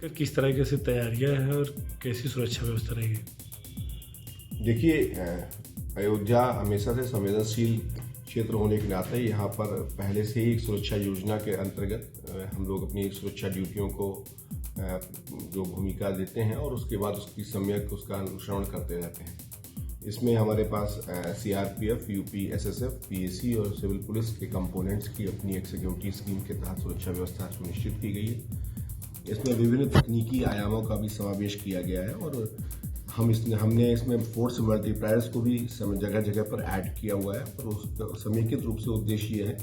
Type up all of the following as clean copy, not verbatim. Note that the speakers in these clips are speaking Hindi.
किस तरीके से तैयारियां हैं और कैसी सुरक्षा व्यवस्था रहेगी? देखिए, अयोध्या हमेशा से संवेदनशील क्षेत्र होने के नाते यहाँ पर पहले से ही एक सुरक्षा योजना के अंतर्गत हम लोग अपनी सुरक्षा ड्यूटियों को जो भूमिका देते हैं और उसके बाद उसकी सम्यक उसका अनुसरण करते रहते हैं। इसमें हमारे पास सीआरपीएफ, यूपी, एसएसएफ, पीएसी और सिविल पुलिस के कंपोनेंट्स की अपनी एक सिक्योरिटी स्कीम के तहत सुरक्षा व्यवस्था सुनिश्चित की गई है। इसमें विभिन्न तकनीकी आयामों का भी समावेश किया गया है और हमने इसमें फोर्स मल्टीप्लायर्स को भी जगह जगह पर ऐड किया हुआ है। और उस समेकित रूप से उद्देश्य ये है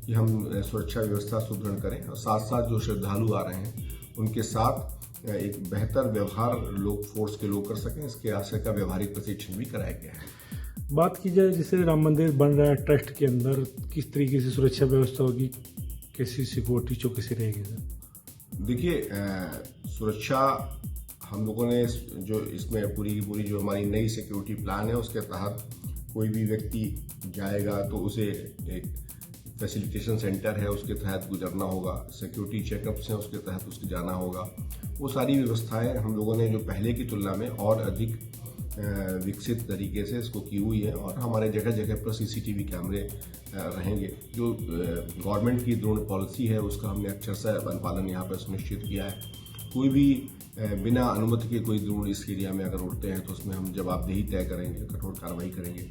कि हम सुरक्षा व्यवस्था सुदृढ़ करें और साथ साथ जो श्रद्धालु आ रहे हैं उनके साथ एक बेहतर व्यवहार लोग फोर्स के लोग कर सकें, इसके आशय का व्यवहारिक प्रशिक्षण भी कराया गया है। बात की जाए जैसे राम मंदिर बन रहा है, ट्रस्ट के अंदर किस तरीके से सुरक्षा व्यवस्था होगी, कैसी सिक्योरिटी चौकसी रहेगी सर? देखिए, सुरक्षा हम लोगों ने जो इसमें पूरी की पूरी जो हमारी नई सिक्योरिटी प्लान है उसके तहत कोई भी व्यक्ति जाएगा तो उसे एक फैसिलिटेशन सेंटर है उसके तहत गुजरना होगा, सिक्योरिटी चेकअप्स हैं उसके तहत उसके जाना होगा। वो सारी व्यवस्थाएं हम लोगों ने जो पहले की तुलना में और अधिक विकसित तरीके से इसको की हुई है और हमारे जगह जगह पर सीसीटीवी कैमरे रहेंगे। जो गवर्नमेंट की ड्रोन पॉलिसी है उसका हमने अक्षरशः अनुपालन यहाँ पर सुनिश्चित किया है। कोई भी बिना अनुमति के कोई ड्रोन इस एरिया में अगर उड़ते हैं तो उसमें हम जवाबदेही तय करेंगे, कठोर कार्रवाई करेंगे।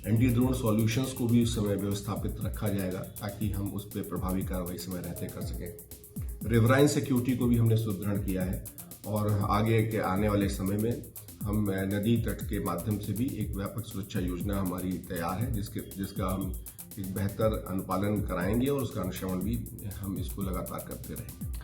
एंटी ड्रोन सॉल्यूशंस को भी उस समय व्यवस्थापित रखा जाएगा ताकि हम उस पर प्रभावी कार्रवाई समय रहते कर सकें। रिवराइन सिक्योरिटी को भी हमने सुदृढ़ किया है और आगे के आने वाले समय में हम नदी तट के माध्यम से भी एक व्यापक सुरक्षा योजना हमारी तैयार है जिसका हम एक बेहतर अनुपालन कराएंगे और उसका अनुश्रवण भी हम इसको लगातार करते रहेंगे।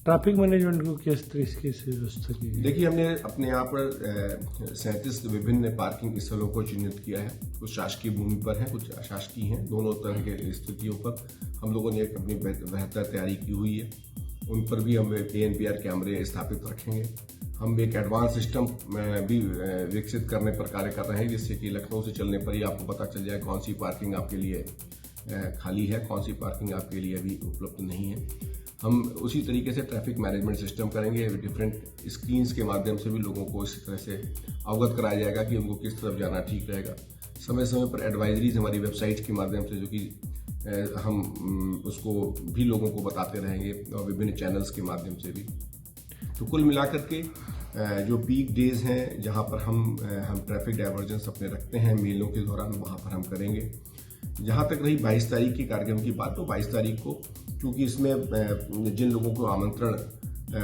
ट्रैफिक मैनेजमेंट को किस तरीके से व्यवस्था की? देखिए, हमने अपने यहाँ पर 37 विभिन्न पार्किंग स्थलों को चिन्हित किया है। कुछ शासकीय भूमि पर है, कुछ अशासकीय हैं। दोनों तरह के स्थितियों पर हम लोगों ने एक अपनी बेहतर तैयारी की हुई है। उन पर भी हम ANPR कैमरे स्थापित रखेंगे। हम एक एडवांस सिस्टम भी विकसित करने पर कार्य कर रहे हैं जिससे कि लखनऊ से चलने पर ही आपको पता चल जाए कौन सी पार्किंग आपके लिए खाली है, कौन सी पार्किंग आपके लिए अभी उपलब्ध नहीं है। हम उसी तरीके से ट्रैफिक मैनेजमेंट सिस्टम करेंगे। डिफरेंट स्क्रीन्स के माध्यम से भी लोगों को इस तरह से अवगत कराया जाएगा कि उनको किस तरफ जाना ठीक रहेगा। समय समय पर एडवाइजरीज हमारी वेबसाइट के माध्यम से जो कि हम उसको भी लोगों को बताते रहेंगे और विभिन्न चैनल्स के माध्यम से भी। तो कुल मिलाकर के जो पीक डेज हैं जहाँ पर हम ट्रैफिक डाइवर्जेंस अपने रखते हैं मेलों के दौरान, वहाँ पर हम करेंगे। जहाँ तक रही 22 तारीख के कार्यक्रम की बात, तो 22 तारीख को क्योंकि इसमें जिन लोगों को आमंत्रण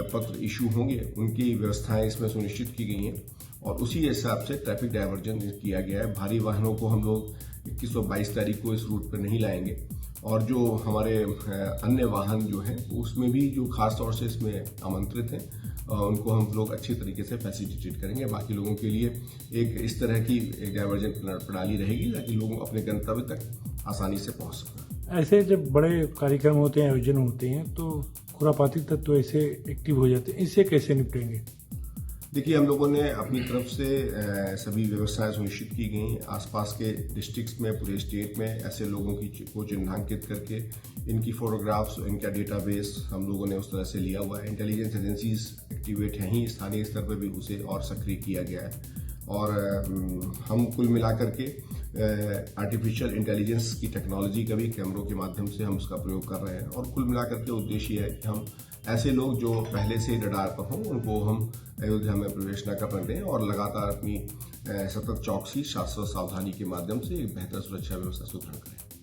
पत्र इशू होंगे उनकी व्यवस्थाएं इसमें सुनिश्चित की गई हैं और उसी हिसाब से ट्रैफिक डाइवर्जन किया गया है। भारी वाहनों को हम लोग 21 और 22 तारीख को इस रूट पर नहीं लाएंगे और जो हमारे अन्य वाहन जो हैं उसमें भी जो खास तौर से इसमें आमंत्रित हैं उनको हम लोग अच्छी तरीके से फैसिलिटेट करेंगे। बाकी लोगों के लिए एक इस तरह की एक डाइवर्जन प्रणाली रहेगी ताकि लोग अपने गंतव्य तक आसानी से पहुंच सकें। ऐसे जब बड़े कार्यक्रम होते हैं, आयोजन होते हैं, तो खुरापाती तत्व ऐसे एक्टिव हो जाते हैं, इससे कैसे निपटेंगे? देखिए, हम लोगों ने अपनी तरफ से सभी व्यवस्थाएं सुनिश्चित की गई। आसपास के डिस्ट्रिक्ट्स में, पूरे स्टेट में ऐसे लोगों को चिन्हांकित करके इनकी फोटोग्राफ्स, इनका डेटाबेस हम लोगों ने उस तरह से लिया हुआ है। इंटेलिजेंस एजेंसीज एक्टिवेट हैं ही, स्थानीय स्तर पर भी उसे और सक्रिय किया गया है और हम कुल मिलाकर के आर्टिफिशियल इंटेलिजेंस की टेक्नोलॉजी का भी कैमरों के माध्यम से हम उसका प्रयोग कर रहे हैं और कुल मिलाकर के उद्देश्य है कि हम ऐसे लोग जो पहले से रडार पर हों उनको हम अयोध्या में प्रवेश न करने दें और लगातार अपनी सतत चौकसी, शाश्वत सावधानी के माध्यम से एक बेहतर सुरक्षा व्यवस्था सुदृढ़ करें।